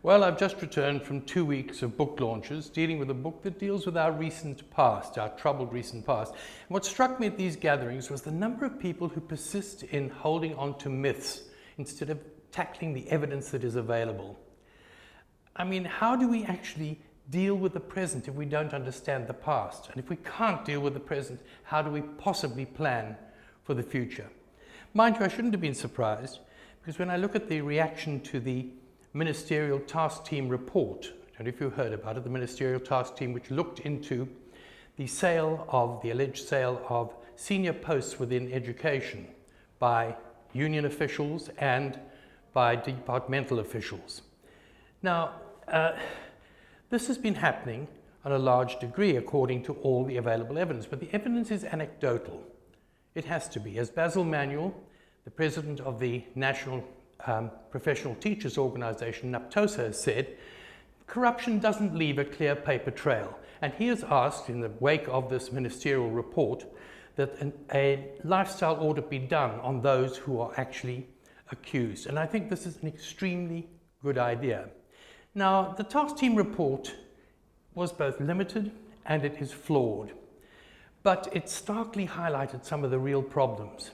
Well, I've just returned from 2 weeks of book launches, dealing with a book that deals with our recent past, our troubled recent past. And what struck me at these gatherings was the number of people who persist in holding on to myths instead of tackling the evidence that is available. I mean, how do we actually deal with the present if we don't understand the past? And if we can't deal with the present, how do we possibly plan for the future? Mind you, I shouldn't have been surprised, because when I look at the reaction to the Ministerial Task Team report, I don't know if you heard about it, the Ministerial Task Team, which looked into the alleged sale of senior posts within education by union officials and by departmental officials. Now, this has been happening on a large degree according to all the available evidence, but the evidence is anecdotal. It has to be. As Basil Manuel, the president of the National Professional Teachers Organization, NAPTOSA, has said, corruption doesn't leave a clear paper trail. And he has asked, in the wake of this ministerial report, that a lifestyle audit be done on those who are actually accused. And I think this is an extremely good idea. Now, the task team report was both limited and it is flawed, but it starkly highlighted some of the real problems.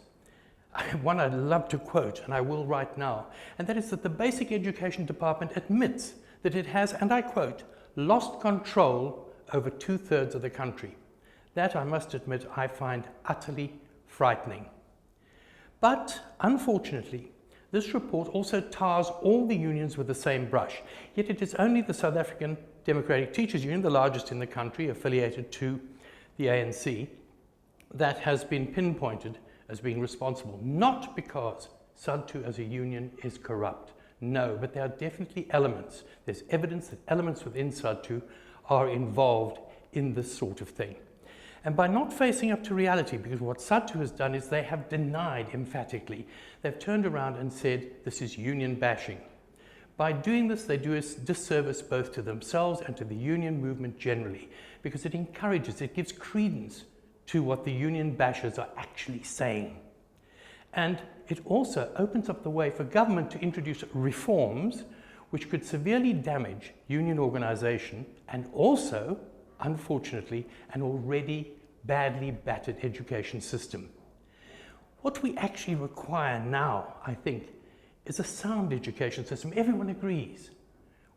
One I'd love to quote, and I will right now, and that is that the Basic Education Department admits that it has, and I quote, lost control over 2/3 of the country. That, I must admit, I find utterly frightening. But unfortunately, this report also tars all the unions with the same brush, yet it is only the South African Democratic Teachers Union, the largest in the country, affiliated to the ANC, that has been pinpointed as being responsible, not because SADTU as a union is corrupt. No, but there are definitely elements. There's evidence that elements within SADTU are involved in this sort of thing. And by not facing up to reality, because what SADTU has done is they have denied emphatically. They've turned around and said this is union bashing. By doing this, they do a disservice both to themselves and to the union movement generally, because it encourages, it gives credence to what the union bashers are actually saying. And it also opens up the way for government to introduce reforms which could severely damage union organization and also, unfortunately, an already badly battered education system. What we actually require now, I think, is a sound education system. Everyone agrees,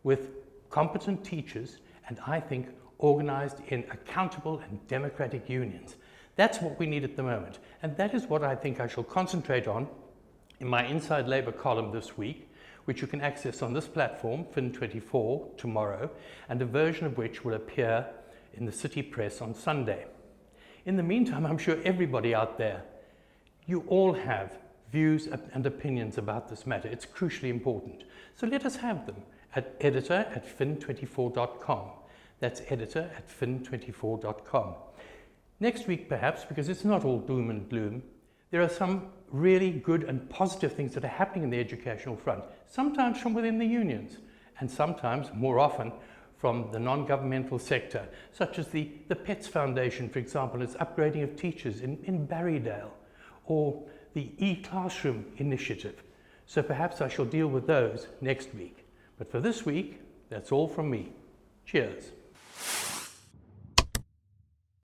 with competent teachers and, I think, organized in accountable and democratic unions. That's what we need at the moment. And that is what I think I shall concentrate on in my Inside Labour column this week, which you can access on this platform, Fin24, tomorrow, and a version of which will appear in the City Press on Sunday. In the meantime, I'm sure everybody out there, you all have views and opinions about this matter. It's crucially important. So let us have them at editor@fin24.com. That's editor@fin24.com. Next week, perhaps, because it's not all doom and gloom, there are some really good and positive things that are happening in the educational front, sometimes from within the unions, and sometimes, more often, from the non-governmental sector, such as the PETS Foundation, for example, its upgrading of teachers in Barrydale, or the e-classroom initiative. So perhaps I shall deal with those next week. But for this week, that's all from me. Cheers.